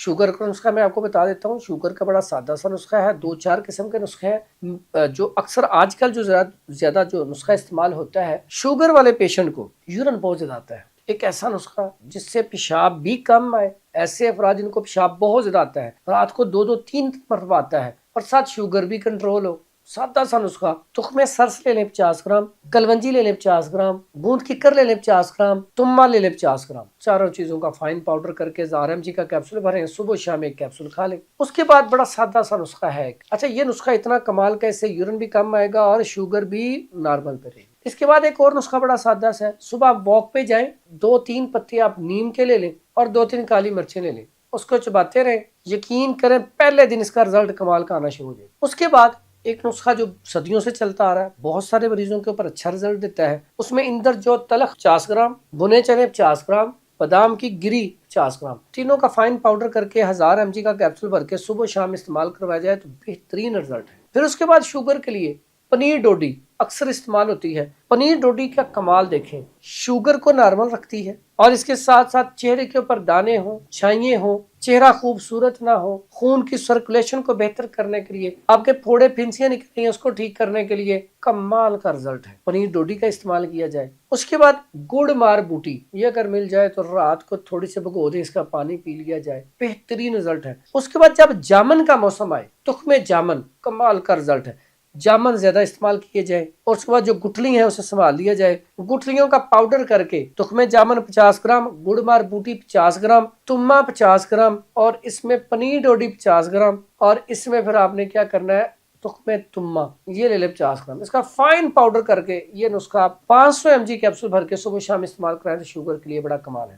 Sugar का नुस्खा मैं आपको बता देता हूँ। शुगर का बड़ा सादा सा नुस्खा है, 2-4 किस्म के नुस्खे हैं। जो अक्सर आजकल जो ज़्यादा जो नुस्खा इस्तेमाल होता है, शुगर वाले पेशेंट को यूरिन बहुत ज़्यादा आता है, एक ऐसा नुस्खा जिससे पेशाब भी कम आए। ऐसे अफराद जिनको पेशाब बहुत ज़्यादा आता है, रात को 2-3 मरतबा आता है और साथ शुगर भी कंट्रोल हो, सादा सा नुस्खा। तुख्मे सरस ले लें 50 ग्राम, कलवंजी ले लें 50 ग्राम, बूंद किकर ले लें 50 ग्राम, तुम्मा ले लें 50 ग्राम। चारों चीज़ों का फाइन पाउडर करके 1000 mg का कैप्सूल भरें, सुबह शाम एक कैप्सूल खा लें। उसके बाद बड़ा सादा सा नुस्खा है। अच्छा, ये नुस्खा इतना कमाल का, इससे यूरिन भी कम आएगा और शुगर भी नॉर्मल पे रहेगी। इसके बाद एक और नुस्खा बड़ा सादा सा है। सुबह आप वॉक पे जाएं, 2-3 पत्ते आप नीम के ले लें और 2-3 काली मिर्चें ले लें, उसको चबाते रहें। यकीन करें पहले दिन इसका रिजल्ट कमाल का आना शुरू हो जाए। उसके बाद एक नुस्खा जो सदियों से चलता आ रहा है, बहुत सारे मरीजों के ऊपर अच्छा रिजल्ट देता है। उसमें इंदर जो तलख 50 ग्राम, भुने चने 50 ग्राम, बादाम की गिरी 50 ग्राम, तीनों का फाइन पाउडर करके 1000 mg का कैप्सूल भर के सुबह शाम इस्तेमाल करवाया जाए तो बेहतरीन रिजल्ट है। फिर उसके बाद शुगर के लिए पनीर डोडी अक्सर इस्तेमाल होती है। पनीर डोडी का कमाल देखें, शुगर को नॉर्मल रखती है और इसके साथ साथ चेहरे के ऊपर दाने हो, छाइये हो, चेहरा खूबसूरत ना हो, खून की सर्कुलेशन को बेहतर करने के लिए, आपके फोड़े फिंसियां निकल रही हैं उसको ठीक करने के लिए कमाल का रिजल्ट है। पनीर डोडी का इस्तेमाल किया जाए। उसके बाद गुड़ मार बूटी, ये अगर मिल जाए तो रात को थोड़ी सी भिगो दें, इसका पानी पी लिया जाए, बेहतरीन रिजल्ट है। उसके बाद जब जामन का मौसम आए, तुख्मे जामन, कमाल का रिजल्ट है। जामन ज्यादा इस्तेमाल किए जाए और उसके बाद जो गुठली है उसे संभाल लिया जाए। गुठलियों का पाउडर करके तुख्मे जामन 50 ग्राम, गुड़ मार बूटी 50 ग्राम, तुम्मा 50 ग्राम और इसमें पनीर डोडी 50 ग्राम और इसमें फिर आपने क्या करना है, तुख्मे तुम्मा ये ले ले 50 ग्राम। इसका फाइन पाउडर करके ये नुस्खा 500 mg कैप्सूल भर के सुबह शाम इस्तेमाल कराएं तो शुगर के लिए बड़ा कमाल है।